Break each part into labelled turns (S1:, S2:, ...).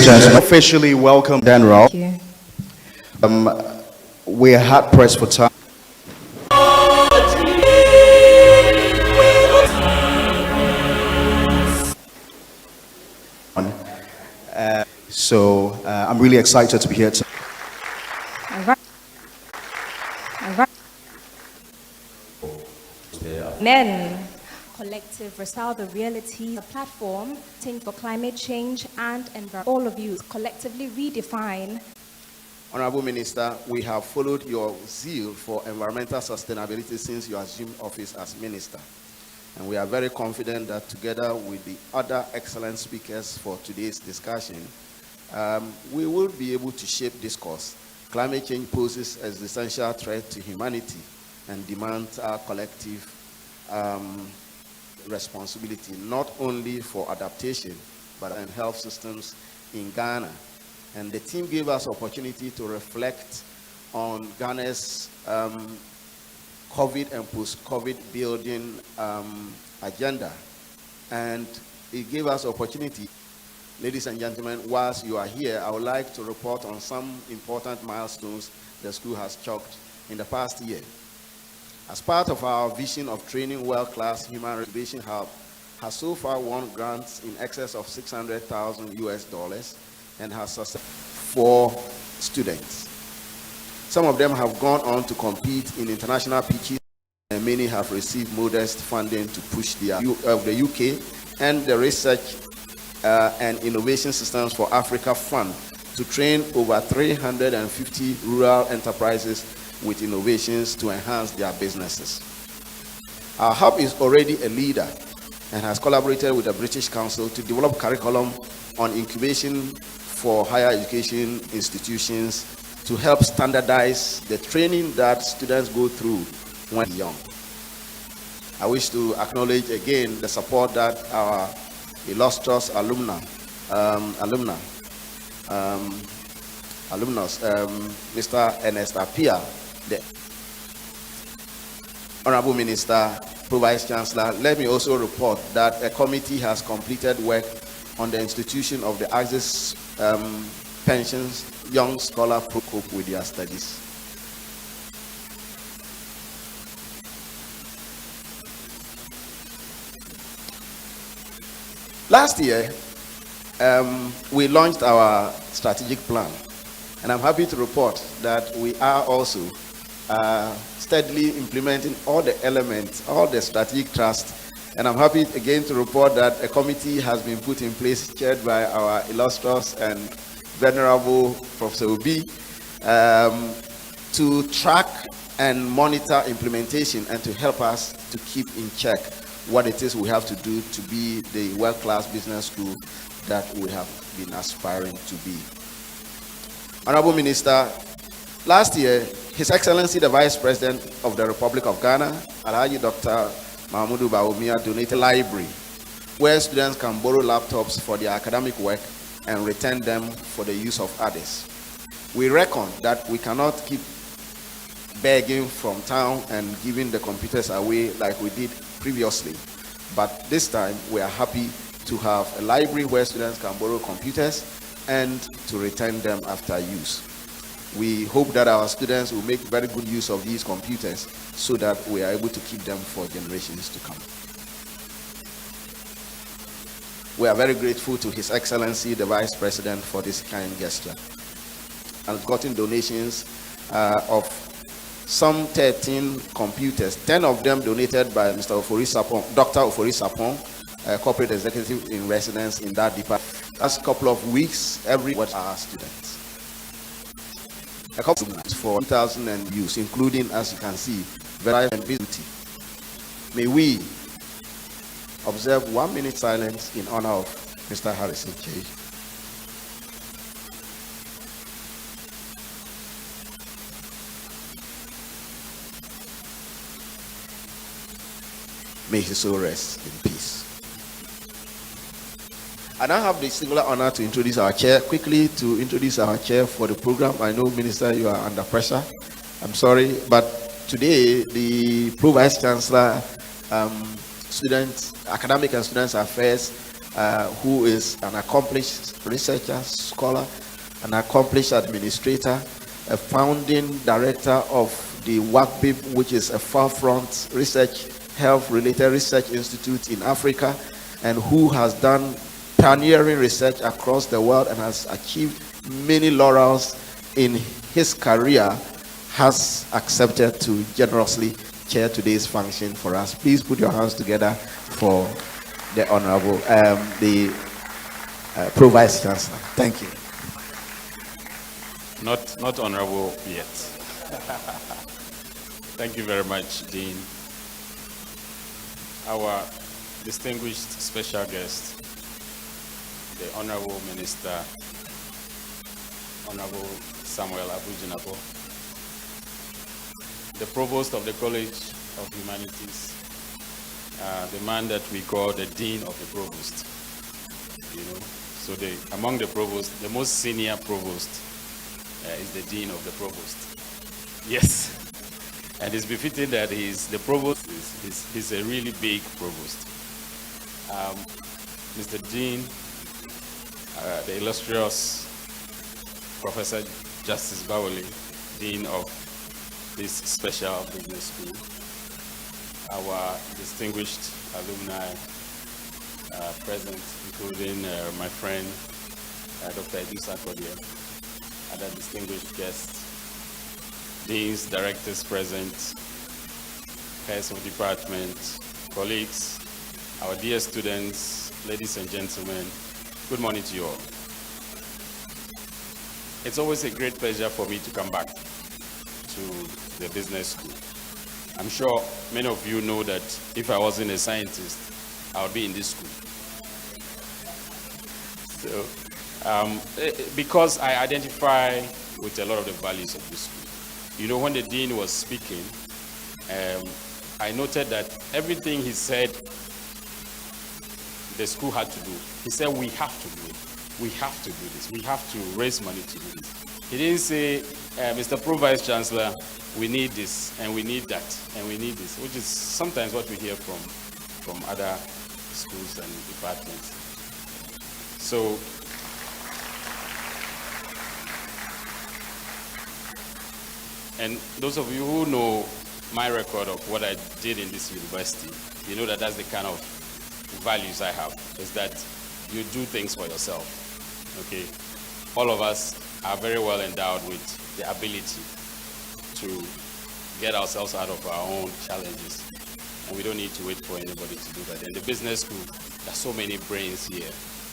S1: and gentlemen, officially welcome Dan Rao.
S2: Thank you.
S1: We're hard pressed for time. So I'm really excited to be here.
S2: All right. All right. Men.
S3: Collective Restore the Reality, a platform think for climate change and all of you collectively redefine.
S4: Honorable Minister, we have followed your zeal for environmental sustainability since you assumed office as Minister. And we are very confident that together with the other excellent speakers for today's discussion, we will be able to shape discourse. Climate change poses an existential threat to humanity and demands our collective responsibility, not only for adaptation, but in health systems in Ghana. And the team gave us opportunity to reflect on Ghana's COVID and post-COVID building agenda. And it gave us opportunity. Ladies and gentlemen, whilst you are here, I would like to report on some important milestones the school has chalked in the past year. As part of our vision of training world-class human reservation hub, has so far won grants in excess of $600,000 and has sustained 4 students. Some of them have gone on to compete in international pitches, and many have received modest funding to push the UK and the Research and Innovation Systems for Africa Fund to train over 350 rural enterprises with innovations to enhance their businesses. Our hub is already a leader and has collaborated with the British Council to develop curriculum on incubation for higher education institutions to help standardize the training that students go through when young. I wish to acknowledge again the support that our illustrious alumnus, Mr. Ernest Appiah, the Honorable Minister, Pro-Vice Chancellor, let me also report that a committee has completed work on the institution of the Axis Pensions Young Scholar to cope with their studies. Last year, we launched our strategic plan, and I'm happy to report that we are also steadily implementing all the elements, all the strategic trust. And I'm happy again to report that a committee has been put in place, chaired by our illustrious and venerable Professor Obi, to track and monitor implementation and to help us to keep in check what it is we have to do to be the world-class business school that we have been aspiring to be. Honorable Minister, last year, His Excellency the Vice President of the Republic of Ghana, Alhaji Dr. Mahmoud Bawumia, donated a library where students can borrow laptops for their academic work and return them for the use of others. We reckon that we cannot keep begging from town and giving the computers away like we did previously, but this time we are happy to have a library where students can borrow computers and to return them after use. We hope that our students will make very good use of these computers so that we are able to keep them for generations to come. We are very grateful to His Excellency the Vice President for this kind gesture. I've gotten donations of some 13 computers, 10 of them donated by Mr. Ofori Sapon, Dr. Ofori Sapon, corporate executive in residence in that department. Last couple of weeks, every what our students. A couple of for 1,000 and use, including, as you can see, variety and beauty. May we observe 1 minute silence in honor of Mr. Harrison J. May his soul rest in peace. I now have the singular honor to introduce our chair. Quickly to introduce our chair for the program. I know, Minister, you are under pressure. I'm sorry, but today the Pro-Vice Chancellor, Academic and Students Affairs, who is an accomplished researcher, scholar, an accomplished administrator, a founding director of the WACBIB, which is a far-front research, health-related research institute in Africa, and who has done pioneering research across the world and has achieved many laurels in his career, has accepted to generously chair today's function for us. Please put your hands together for the Honorable, Pro Vice Chancellor. Thank you.
S5: Not honorable yet. Thank you very much, Dean. Our distinguished special guest, the Honorable Minister, Honorable Samuel Abujinabo, the Provost of the College of Humanities, the man that we call the Dean of the Provost. So among the provost, the most senior provost is the Dean of the Provost. Yes, and it's befitting that he's the provost. He's a really big provost. Mr. Dean, the illustrious Professor Justice Bawoli, Dean of this special business school, our distinguished alumni present, including my friend Dr. Edisa Kodia, other distinguished guests, deans, directors present, heads of department, colleagues, our dear students, ladies and gentlemen, good morning to you all. It's always a great pleasure for me to come back to the business school. I'm sure many of you know that if I wasn't a scientist, I would be in this school. So, because I identify with a lot of the values of this school. When the dean was speaking, I noted that everything he said the school had to do, he said we have to do it. We have to do this. We have to raise money to do this. He didn't say, Mr. Pro Vice Chancellor, we need this, and we need that, and we need this, which is sometimes what we hear from other schools and departments. So, and those of you who know my record of what I did in this university, you know that that's the kind of values I have, is that you do things for yourself, okay? All of us are very well endowed with the ability to get ourselves out of our own challenges, and we don't need to wait for anybody to do that. In the business school, there's so many brains here,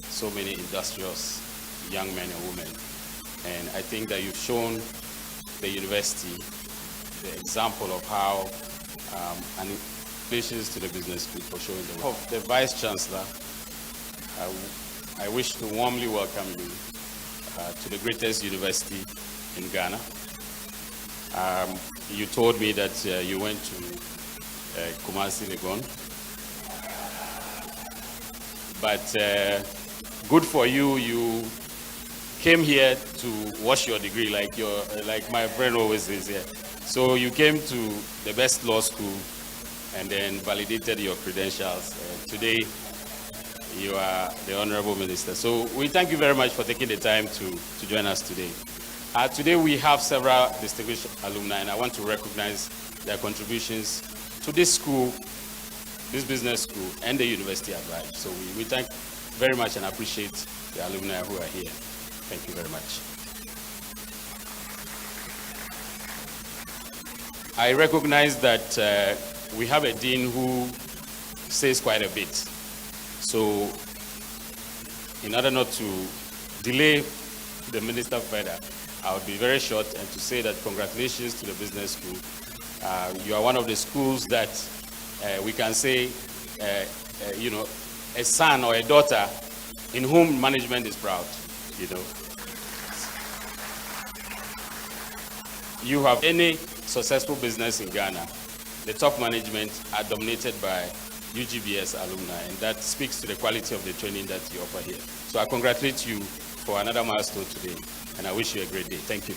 S5: so many industrious young men and women, and I think that you've shown the university the example of how, and congratulations to the business school for showing the way. Of the Vice Chancellor, I wish to warmly welcome you to the greatest university in Ghana. You told me that you went to Kumasi, Legon, but good for you. You came here to wash your degree, like my friend always says here. So you came to the best law school and then validated your credentials. Today, you are the Honorable Minister. So we thank you very much for taking the time to join us today. Today we have several distinguished alumni, and I want to recognize their contributions to this school, this business school, and the university at large. So we thank very much and appreciate the alumni who are here. Thank you very much. I recognize that we have a dean who says quite a bit. So, in order not to delay the minister further, I would be very short and to say that congratulations to the business school. You are one of the schools that we can say, a son or a daughter in whom management is proud, You have any successful business in Ghana, the top management are dominated by UGBS alumni, and that speaks to the quality of the training that you offer here. So I congratulate you for another milestone today, and I wish you a great day. Thank you.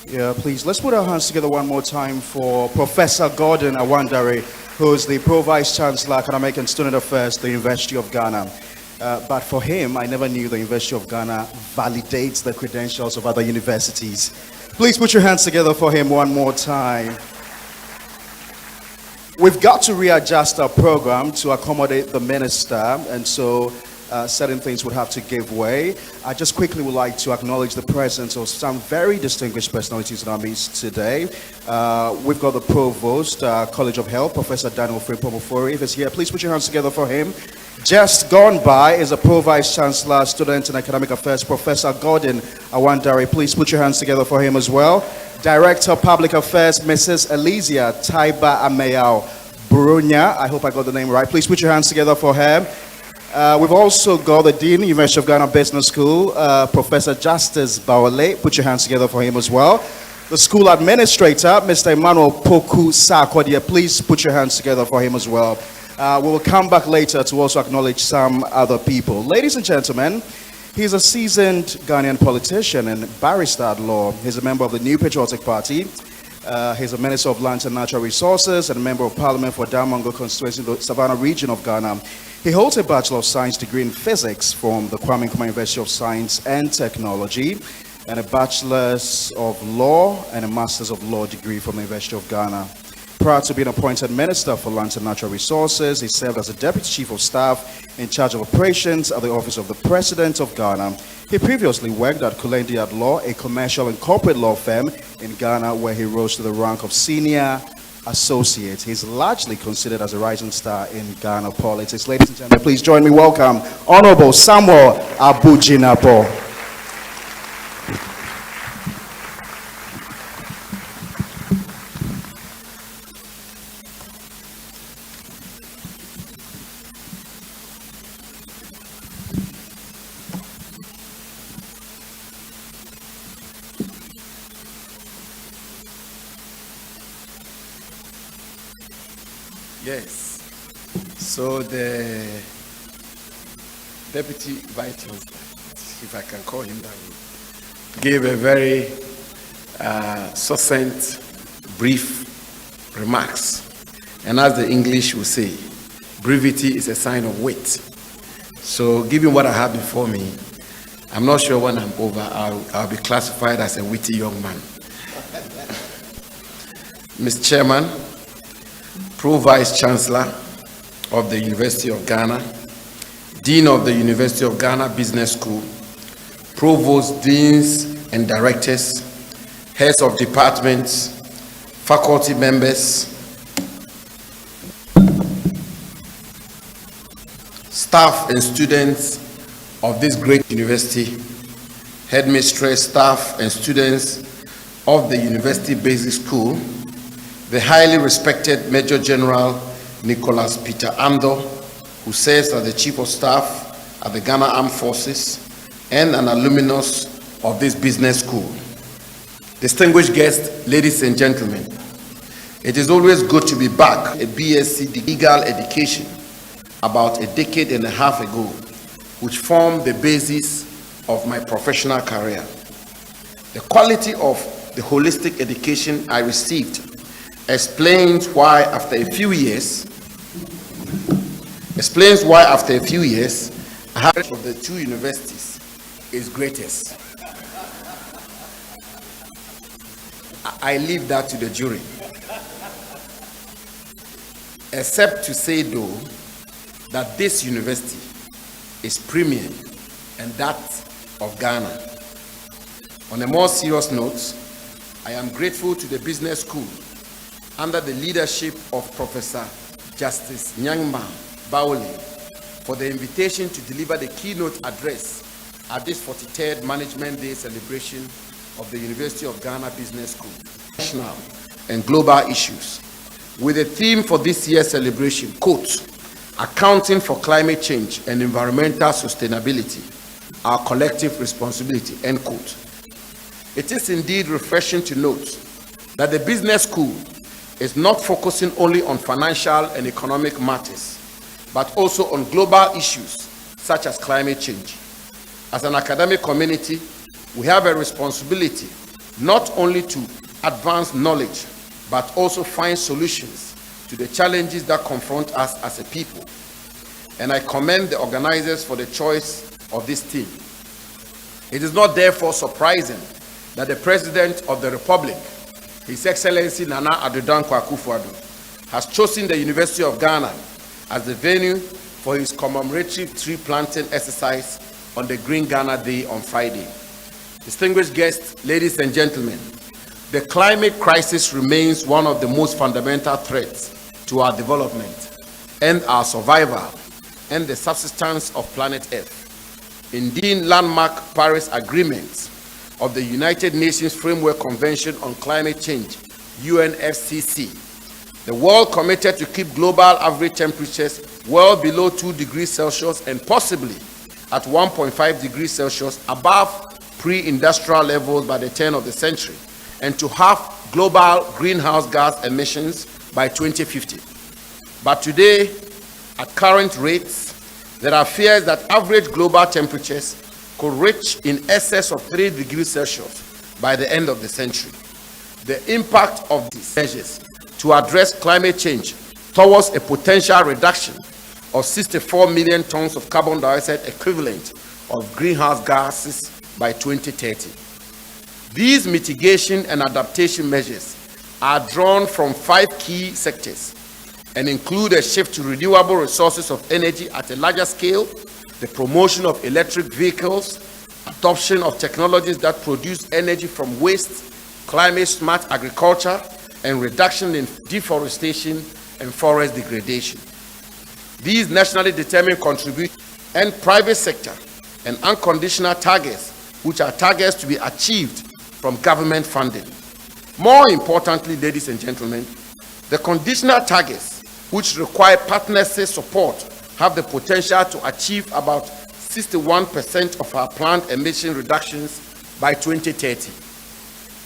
S1: Yeah, please, let's put our hands together one more time for Professor Gordon Awandare, who is the Pro Vice Chancellor, Academic and Student Affairs, the University of Ghana. But for him, I never knew the University of Ghana validates the credentials of other universities. Please put your hands together for him one more time. We've got to readjust our program to accommodate the minister, and so certain things would have to give way. I just quickly would like to acknowledge the presence of some very distinguished personalities in our midst today. We've got the Provost, College of Health, Professor Daniel Fripomofori. If he's here, please put your hands together for him. Just gone by is a Pro Vice Chancellor, Student and Academic Affairs, Professor Gordon Awandare. Please put your hands together for him as well. Director of Public Affairs, Mrs. Elysia Taiba Ameyao Burunya. I hope I got the name right. Please put your hands together for her. We've also got the Dean, University of Ghana Business School, Professor Justice Bawale. Put your hands together for him as well. The school administrator, Mr. Emmanuel Poku Sarkodia. Please put your hands together for him as well. We will come back later to also acknowledge some other people. Ladies and gentlemen, he's a seasoned Ghanaian politician and barrister at law. He's a member of the New Patriotic Party. He's a Minister of Lands and Natural Resources and a Member of Parliament for Damongo constituency in the Savannah region of Ghana. He holds a Bachelor of Science degree in Physics from the Kwame Nkrumah University of Science and Technology, and a Bachelor's of Law and a Master's of Law degree from the University of Ghana. Prior to being appointed Minister for Lands and Natural Resources, he served as a Deputy Chief of Staff in charge of operations at the Office of the President of Ghana. He previously worked at Kulendi at Law, a commercial and corporate law firm in Ghana, where he rose to the rank of Senior Associate. He's largely considered as a rising star in Ghana politics. Ladies and gentlemen, please join me welcome Honorable Samuel Abujinapo.
S6: Yes. So the Deputy Vice Chancellor, if I can call him that way, gave a very succinct, brief remarks. And as the English will say, brevity is a sign of wit. So given what I have before me, I'm not sure when I'm over, I'll be classified as a witty young man. Mr. Chairman, Pro Vice Chancellor of the University of Ghana, Dean of the University of Ghana Business School, Provost, Deans and Directors, Heads of Departments, Faculty members, staff and students of this great university, Headmistress, staff and students of the University Basic School, the highly respected Major General Nicholas Peter Ando, who serves as the Chief of Staff at the Ghana Armed Forces and an alumnus of this business school. Distinguished guests, ladies and gentlemen, it is always good to be back. A BSc legal education about a decade and a half ago, which formed the basis of my professional career. The quality of the holistic education I received explains why after a few years, I have of the two universities is greatest. I leave that to the jury. Except to say though, that this university is premium and that of Ghana. On a more serious note, I am grateful to the business school under the leadership of Professor Justice Nyangma Bawale for the invitation to deliver the keynote address at this 43rd Management Day celebration of the University of Ghana Business School. National and global issues, with a theme for this year's celebration, quote, accounting for climate change and environmental sustainability, our collective responsibility, end quote. It is indeed refreshing to note that the business school is not focusing only on financial and economic matters, but also on global issues such as climate change. As an academic community, we have a responsibility not only to advance knowledge, but also find solutions to the challenges that confront us as a people. And I commend the organizers for the choice of this theme. It is not therefore surprising that the President of the Republic, His Excellency Nana Addo Dankwa Akufo-Addo, has chosen the University of Ghana as the venue for his commemorative tree planting exercise on the Green Ghana Day on Friday. Distinguished guests, ladies and gentlemen, the climate crisis remains one of the most fundamental threats to our development and our survival and the subsistence of planet Earth. Indeed, landmark Paris agreements of the United Nations Framework Convention on Climate Change, UNFCCC, the world committed to keep global average temperatures well below 2 degrees Celsius and possibly at 1.5 degrees Celsius above pre-industrial levels by the turn of the century, and to halve global greenhouse gas emissions by 2050. But today, at current rates, there are fears that average global temperatures could reach in excess of 3 degrees Celsius by the end of the century. The impact of these measures to address climate change towards a potential reduction of 64 million tons of carbon dioxide equivalent of greenhouse gases by 2030. These mitigation and adaptation measures are drawn from 5 key sectors and include a shift to renewable resources of energy at a larger scale, the promotion of electric vehicles, adoption of technologies that produce energy from waste, climate-smart agriculture, and reduction in deforestation and forest degradation. These nationally determined contributions and private sector and unconditional targets, which are targets to be achieved from government funding. More importantly, ladies and gentlemen, the conditional targets, which require partnership support, have the potential to achieve about 61% of our planned emission reductions by 2030.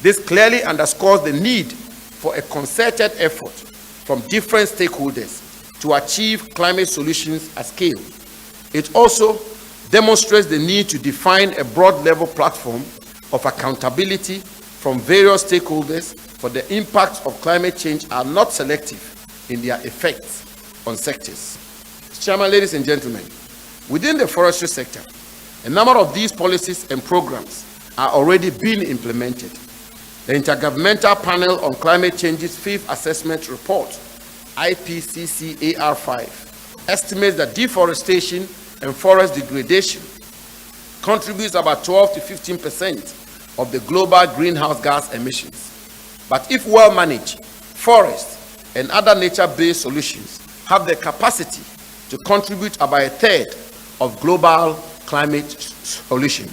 S6: This clearly underscores the need for a concerted effort from different stakeholders to achieve climate solutions at scale. It also demonstrates the need to define a broad-level platform of accountability from various stakeholders, for the impacts of climate change are not selective in their effects on sectors. Mr. Chairman, ladies and gentlemen, within the forestry sector, a number of these policies and programs are already being implemented. The Intergovernmental Panel on Climate Change's 5th Assessment Report, IPCC-AR5, estimates that deforestation and forest degradation contributes about 12 to 15% of the global greenhouse gas emissions. But if well managed, forests and other nature-based solutions have the capacity to contribute about a third of global climate solution.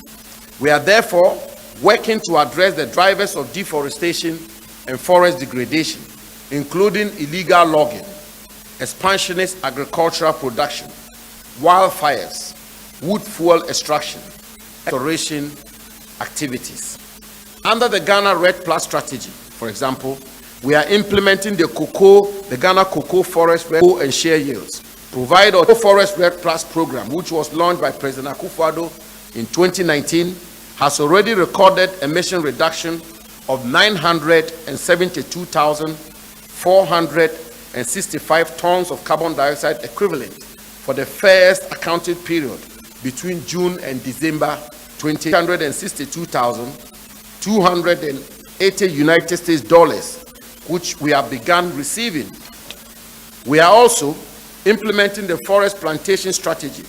S6: We are therefore working to address the drivers of deforestation and forest degradation, including illegal logging, expansionist agricultural production, wildfires, wood fuel extraction, exploration activities. Under the Ghana Red Plus strategy, for example, we are implementing the Ghana Cocoa Forest Red and Share Yields, provide a Forest Red Plus program, which was launched by President Akufo-Addo in 2019, has already recorded emission reduction of 972,465 tons of carbon dioxide equivalent for the first accounting period between June and December 262,280 United States dollars, which we have begun receiving. We are also implementing the forest plantation strategy,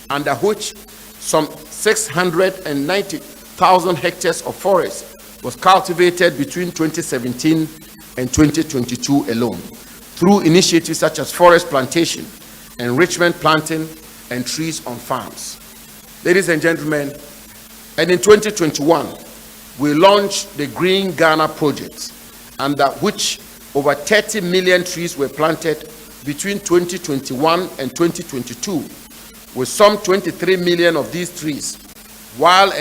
S6: under which some 690,000 hectares of forest was cultivated between 2017 and 2022 alone, through initiatives such as forest plantation, enrichment planting, and trees on farms. Ladies and gentlemen, and in 2021, we launched the Green Ghana project, under which over 30 million trees were planted between 2021 and 2022, with some 23 million of these trees, while